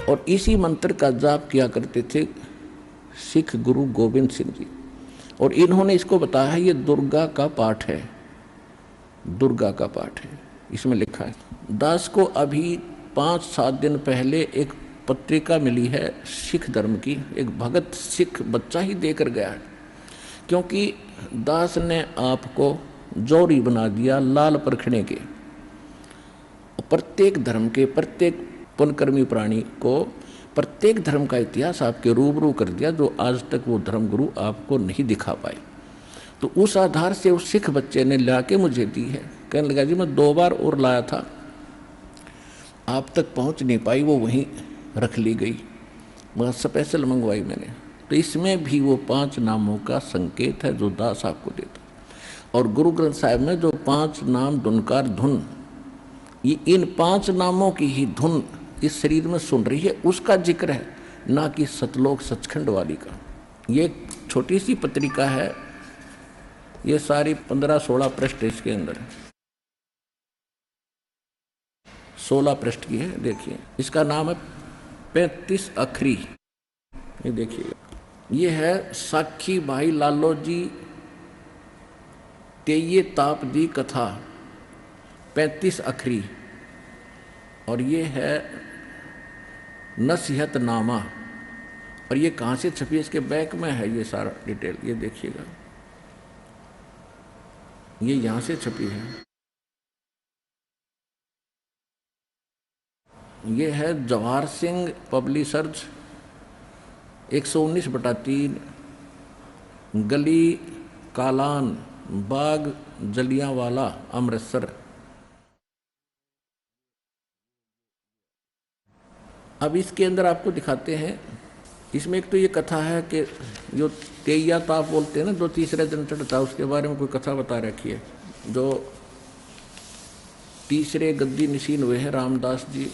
और इसी मंत्र का जाप किया करते थे सिख गुरु गोविंद सिंह जी। और इन्होंने इसको बताया है, ये दुर्गा का पाठ है, दुर्गा का पाठ है, इसमें लिखा है। दास को अभी 5-7 दिन पहले एक पत्रिका मिली है सिख धर्म की, एक भगत सिख बच्चा ही देकर गया है, क्योंकि दास ने आपको जौहरी बना दिया लाल परखने के। प्रत्येक धर्म के प्रत्येक पुण्यकर्मी प्राणी को प्रत्येक धर्म का इतिहास आपके रूबरू कर दिया, जो आज तक वो धर्म गुरु आपको नहीं दिखा पाए। तो उस आधार से उस सिख बच्चे ने ला के मुझे दी है। कहने लगा जी मैं 2 बार और लाया था, आप तक पहुंच नहीं पाई, वो वहीं रख ली गई, मगर स्पेशल मंगवाई मैंने। तो इसमें भी वो 5 नामों का संकेत है जो दास आपको देता। और गुरु ग्रंथ साहिब में जो 5 नाम धुनकार धुन, ये इन 5 नामों की ही धुन इस शरीर में सुन रही है, उसका जिक्र है, ना कि सतलोक सचखंड वाली का। ये छोटी सी पत्रिका है, ये सारी 15-16 पृष्ठ इसके अंदर है, 16 पृष्ठ की है। देखिए इसका नाम है 35 अखरी। ये देखिएगा, ये है साखी भाई लालो जी तेये ताप दी कथा 35 अखरी। और ये है नसीहत नामा। और ये कहाँ से छपी है, इसके बैक में है ये सारा डिटेल, ये देखिएगा, ये यहाँ से छपी है। ये है जवाहर सिंह पब्लिशर्स 119/3 गली कालान बाग जलियांवाला अमृतसर। अब इसके अंदर आपको दिखाते हैं, इसमें एक तो ये कथा है कि जो तेया ताप बोलते हैं ना, जो तीसरे दिन चढ़ता है, उसके बारे में कोई कथा बता रखी है। जो तीसरे गद्दी निशीन हुए हैं रामदास जी,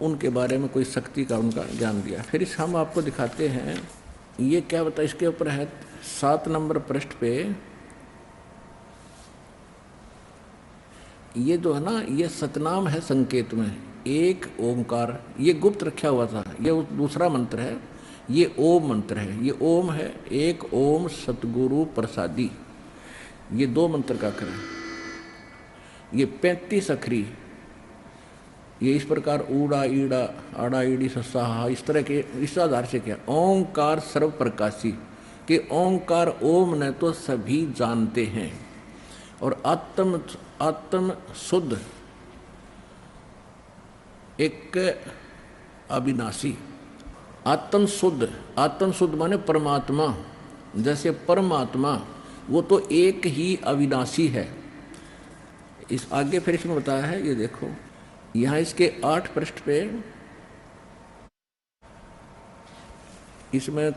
उनके बारे में कोई शक्ति का उनका ज्ञान दिया। फिर इस हम आपको दिखाते हैं, ये क्या बता, इसके ऊपर है 7 नंबर पृष्ठ पे, ये जो है ना, ये सतनाम है संकेत में, एक ओमकार, ये गुप्त रखा हुआ था, ये दूसरा मंत्र है, ये ओम मंत्र है, ये ओम है, एक ओम सतगुरु प्रसादी, ये 2 मंत्र का अक्षर है। ये 35 अखरी, ये इस प्रकार ऊड़ा ईड़ा आड़ा ईड़ी सस्सा हा, इस तरह के, इस आधार से क्या, ओंकार सर्व प्रकाशी, कि ओंकार ओम ने तो सभी जानते हैं। और आत्म शुद्ध एक अविनाशी, आत्म शुद्ध माने परमात्मा, जैसे परमात्मा वो तो एक ही अविनाशी है। इस आगे फिर इसमें बताया है, ये देखो यहाँ इसके 8 पृष्ठ पे, इसमें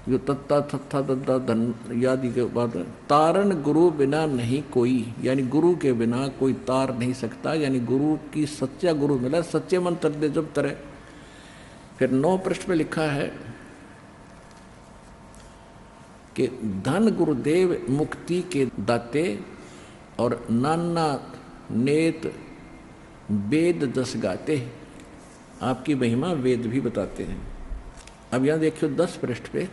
जो तत्ता थत्था दद्दा धन यादि के बाद, तारण गुरु बिना नहीं कोई, यानी गुरु के बिना कोई तार नहीं सकता, यानी गुरु की सच्चा गुरु मिला, सच्चे मंत्र दे जब तरह। फिर 9 पृष्ठ पे लिखा है कि धन गुरुदेव मुक्ति के दाते, और नाना नेत वेद जस गाते, आपकी महिमा वेद भी बताते हैं। अब यहाँ देखियो 10 पृष्ठ पे,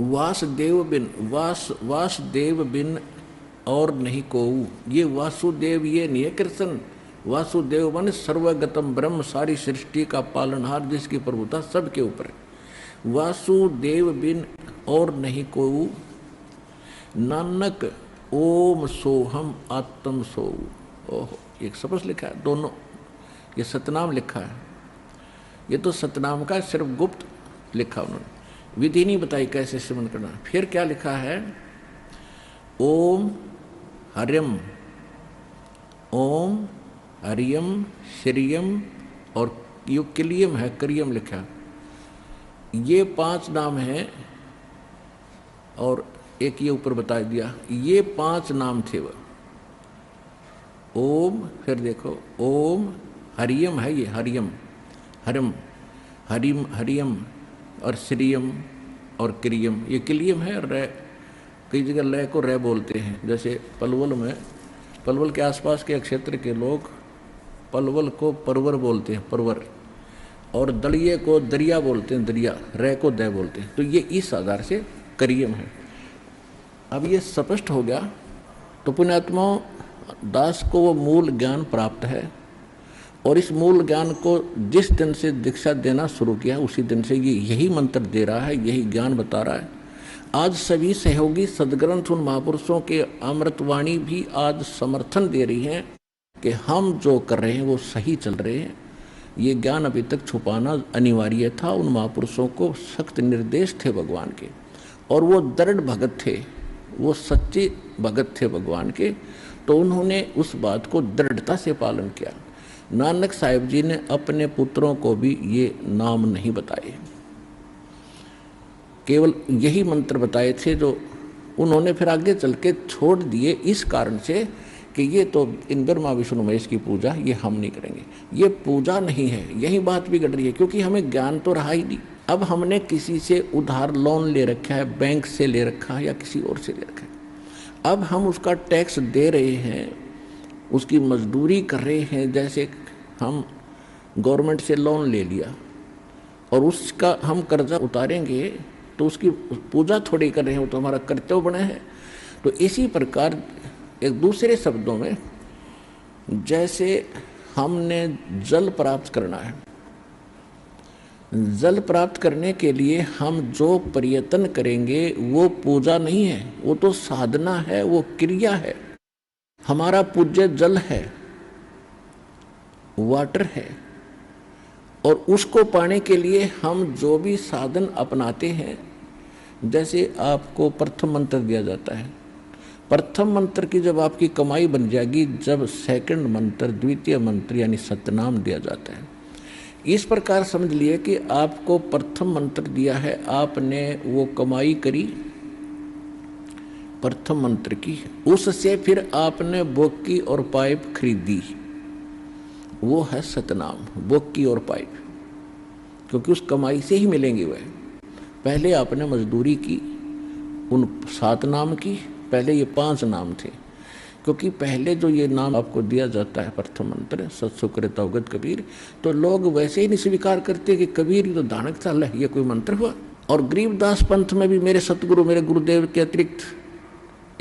वासुदेव बिन और नहीं कोऊ, ये वासुदेव ये नहीं है कृष्ण, वासुदेव मन सर्वगतम ब्रह्म, सारी सृष्टि का पालनहार, जिसकी प्रभुता सबके ऊपर है। वासुदेव बिन और नहीं कोऊ, नानक ओम सोहम आत्म सोऊ। ओहो, एक शब्द लिखा है, दोनों ये सतनाम लिखा है, ये तो सतनाम का सिर्फ गुप्त लिखा उन्होंने, विधि नहीं बताई कैसे सिमरन करना। फिर क्या लिखा है, ओम हरियम, ओम हरियम श्रियम, और यो किलियम है, करियम लिखा, ये 5 नाम हैं। और एक ये ऊपर बता दिया, ये 5 नाम थे वो। ओम, फिर देखो ओम हरियम है, ये हरियम, हरम, हरिम, हरियम, और श्रियम और क्रियम, ये किलियम है। रे, कई जगह लय को रे बोलते हैं, जैसे पलवल में, पलवल के आसपास के क्षेत्र के लोग पलवल को परवर बोलते हैं, परवर, और दलिये को दरिया बोलते हैं, दरिया, रे को दय बोलते हैं। तो ये इस आधार से करियम है। अब ये स्पष्ट हो गया। तो पुण्यात्मा दास को वो मूल ज्ञान प्राप्त है, और इस मूल ज्ञान को जिस दिन से दीक्षा देना शुरू किया उसी दिन से ये यही मंत्र दे रहा है, यही ज्ञान बता रहा है। आज सभी सहयोगी सदग्रंथ उन महापुरुषों के अमृतवाणी भी आज समर्थन दे रही हैं कि हम जो कर रहे हैं वो सही चल रहे हैं। ये ज्ञान अभी तक छुपाना अनिवार्य था। उन महापुरुषों को सख्त निर्देश थे भगवान के, और वो दृढ़ भगत थे, वो सच्चे भगत थे भगवान के। तो उन्होंने उस बात को दृढ़ता से पालन किया। नानक साहिब जी ने अपने पुत्रों को भी ये नाम नहीं बताए, केवल यही मंत्र बताए थे जो उन्होंने फिर आगे चल के छोड़ दिए, इस कारण से कि ये तो इन ब्रह्मा विष्णु महेश की पूजा ये हम नहीं करेंगे, ये पूजा नहीं है। यही बात बिगड़ रही है, क्योंकि हमें ज्ञान तो रहा ही नहीं। अब हमने किसी से उधार लोन ले रखा है, बैंक से ले रखा है या किसी और से ले रखा है। अब हम उसका टैक्स दे रहे हैं, उसकी मजदूरी कर रहे हैं। जैसे हम गवर्नमेंट से लोन ले लिया और उसका हम कर्जा उतारेंगे तो उसकी पूजा थोड़ी कर रहे हैं, वो तो हमारा कर्तव्य बने हैं। तो इसी प्रकार एक दूसरे शब्दों में, जैसे हमने जल प्राप्त करना है, जल प्राप्त करने के लिए हम जो प्रयत्न करेंगे वो पूजा नहीं है, वो तो साधना है, वो क्रिया है। हमारा पूज्य जल है, वाटर है, और उसको पाने के लिए हम जो भी साधन अपनाते हैं, जैसे आपको प्रथम मंत्र दिया जाता है, प्रथम मंत्र की जब आपकी कमाई बन जाएगी, जब सेकंड मंत्र, द्वितीय मंत्र यानी सतनाम दिया जाता है। इस प्रकार समझ लिए कि आपको प्रथम मंत्र दिया है, आपने वो कमाई करी प्रथम मंत्र की, उससे फिर आपने बोकी और पाइप खरीदी, वो है सतनाम, बोकी और पाइप, क्योंकि उस कमाई से ही मिलेंगे वह। पहले आपने मजदूरी की उन 7 नाम की, पहले ये 5 नाम थे, क्योंकि पहले जो ये नाम आपको दिया जाता है प्रथम मंत्र सत्सुकृत अवगत कबीर, तो लोग वैसे ही नहीं स्वीकार करते कि कबीर ही तो दानक था, ये कोई मंत्र हुआ। और गरीबदास पंथ में भी मेरे सतगुरु, मेरे गुरुदेव के अतिरिक्त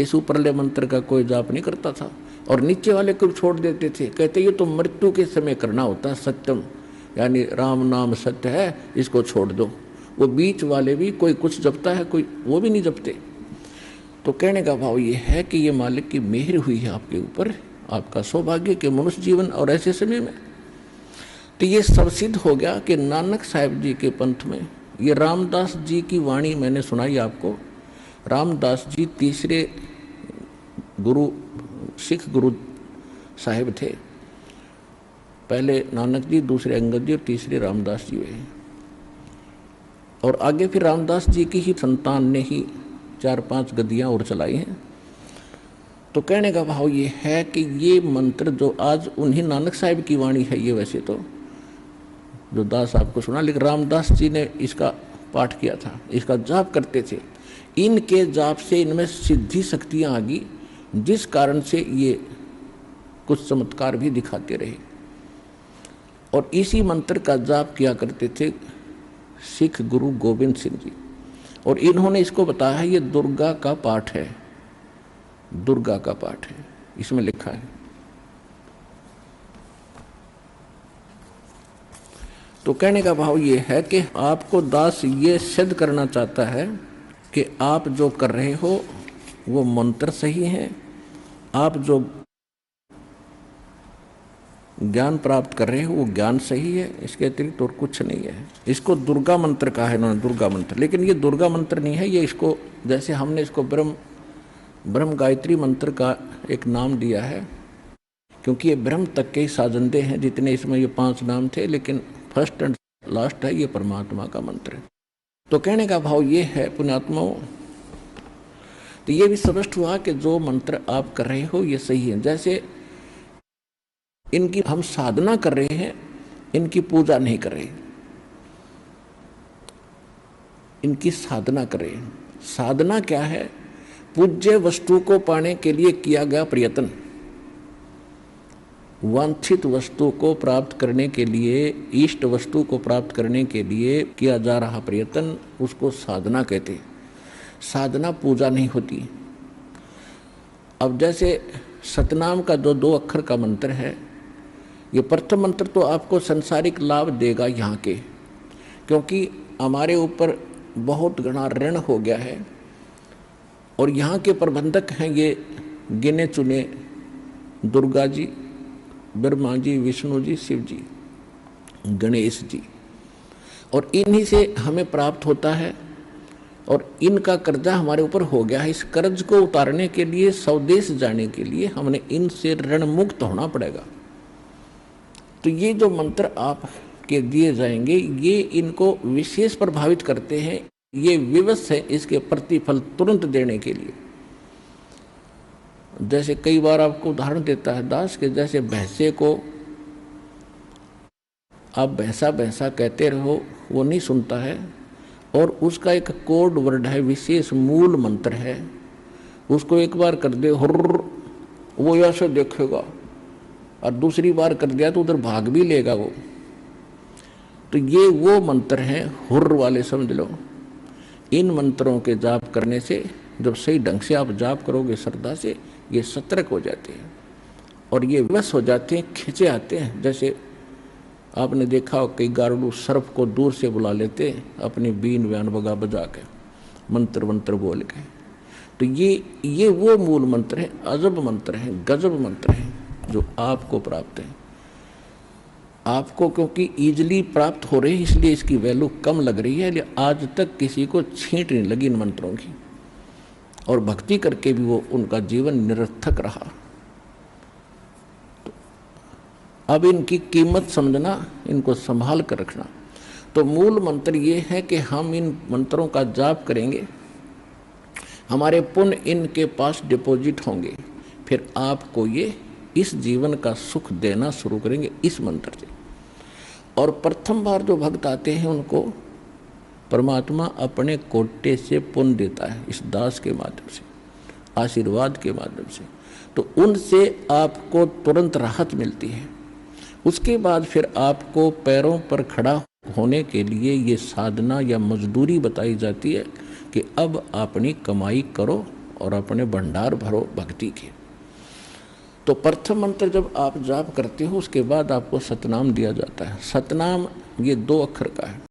इस ऊपरले मंत्र का कोई जाप नहीं करता था, और नीचे वाले को छोड़ देते थे, कहते ये तो मृत्यु के समय करना होता है, सत्यम यानी राम नाम सत्य है, इसको छोड़ दो। वो बीच वाले भी कोई कुछ जपता है, कोई वो भी नहीं जपते। तो कहने का भाव ये है कि ये मालिक की मेहर हुई है आपके ऊपर, आपका सौभाग्य के मनुष्य जीवन और ऐसे समय में। तो ये सब सिद्ध हो गया कि नानक साहिब जी के पंथ में ये रामदास जी की वाणी मैंने सुनाई आपको। रामदास जी तीसरे गुरु, सिख गुरु साहिब थे। पहले नानक जी, दूसरे अंगद जी और तीसरे रामदास जी हुए। और आगे फिर रामदास जी की ही संतान ने ही 4-5 गद्दियाँ और चलाई हैं। तो कहने का भाव ये है कि ये मंत्र जो आज उन्हीं नानक साहिब की वाणी है, ये वैसे तो जो दास आपको सुना, लेकिन रामदास जी ने इसका पाठ किया था, इसका जाप करते थे। इनके जाप से इनमें सिद्धि शक्तियाँ आ गई, जिस कारण से ये कुछ चमत्कार भी दिखाते रहे। और इसी मंत्र का जाप किया करते थे सिख गुरु गोविंद सिंह जी, और इन्होंने इसको बताया है, ये दुर्गा का पाठ है, दुर्गा का पाठ है, इसमें लिखा है। तो कहने का भाव ये है कि आपको दास ये सिद्ध करना चाहता है कि आप जो कर रहे हो वो मंत्र सही है, आप जो ज्ञान प्राप्त कर रहे हो वो ज्ञान सही है, इसके अतिरिक्त और कुछ नहीं है। इसको दुर्गा मंत्र कहा है इन्होंने, दुर्गा मंत्र। लेकिन ये दुर्गा मंत्र नहीं है, ये इसको जैसे हमने इसको ब्रह्म गायत्री मंत्र का एक नाम दिया है, क्योंकि ये ब्रह्म तक के ही साजंदे हैं, जितने इसमें ये 5 नाम थे, लेकिन फर्स्ट एंड लास्ट है ये परमात्मा का मंत्र है। तो कहने का भाव ये है पुण्यात्माओं, तो ये भी स्पष्ट हुआ कि जो मंत्र आप कर रहे हो ये सही है। जैसे इनकी हम साधना कर रहे हैं, इनकी पूजा नहीं कर रहे, इनकी साधना कर रहे हैं। साधना क्या है? पूज्य वस्तु को पाने के लिए किया गया प्रयत्न, वांछित वस्तु को प्राप्त करने के लिए, इष्ट वस्तु को प्राप्त करने के लिए किया जा रहा प्रयत्न, उसको साधना कहते हैं। साधना पूजा नहीं होती। अब जैसे सतनाम का जो 2 अक्षर का मंत्र है, ये प्रथम मंत्र तो आपको संसारिक लाभ देगा यहाँ के, क्योंकि हमारे ऊपर बहुत घना ऋण हो गया है और यहाँ के प्रबंधक हैं ये गिने चुने दुर्गा जी, ब्रह्मा जी, विष्णु जी, शिव जी, गणेश जी, और इन्हीं से हमें प्राप्त होता है और इनका कर्जा हमारे ऊपर हो गया है। इस कर्ज को उतारने के लिए, स्वदेश जाने के लिए हमने इनसे ऋण मुक्त होना पड़ेगा। तो ये जो मंत्र आप के दिए जाएंगे ये इनको विशेष प्रभावित करते हैं। ये विवश है इसके प्रतिफल तुरंत देने के लिए। जैसे कई बार आपको उदाहरण देता है दास के, जैसे भैंसे को आप भैंसा भैंसा कहते रहो, वो नहीं सुनता है, और उसका एक कोड वर्ड है, विशेष मूल मंत्र है, उसको एक बार कर दे हुर्र, वो ऐसे देखेगा, और दूसरी बार कर दिया तो उधर भाग भी लेगा वो। तो ये वो मंत्र हैं हुर्र वाले, समझ लो। इन मंत्रों के जाप करने से, जब सही ढंग से आप जाप करोगे श्रद्धा से, ये सतर्क हो जाते हैं और ये विवश हो जाते हैं, खिंचे आते हैं। जैसे आपने देखा हो कई गारुड़ सर्प को दूर से बुला लेते अपनी बीन व्यान बगा बजा के, मंत्र मंत्र बोल के। तो ये वो मूल मंत्र है, अजब मंत्र है, गजब मंत्र है जो आपको प्राप्त है। आपको क्योंकि इजली प्राप्त हो रहे हैं इसलिए इसकी वैल्यू कम लग रही है, लेकिन आज तक किसी को छींट नहीं लगी इन मंत्रों की, और भक्ति करके भी वो उनका जीवन निरर्थक रहा। तो अब इनकी कीमत समझना, इनको संभाल कर रखना। तो मूल मंत्र ये है कि हम इन मंत्रों का जाप करेंगे, हमारे पुण्य इनके पास डिपॉजिट होंगे, फिर आपको ये इस जीवन का सुख देना शुरू करेंगे इस मंत्र से। और प्रथम बार जो भक्त आते हैं उनको परमात्मा अपने कोटे से पुण्य देता है, इस दास के माध्यम से, आशीर्वाद के माध्यम से। तो उनसे आपको तुरंत राहत मिलती है। उसके बाद फिर आपको पैरों पर खड़ा होने के लिए ये साधना या मजदूरी बताई जाती है कि अब अपनी कमाई करो और अपने भंडार भरो भक्ति के। तो प्रथम मंत्र जब आप जाप करते हो उसके बाद आपको सतनाम दिया जाता है। सतनाम ये 2 अक्षर का है।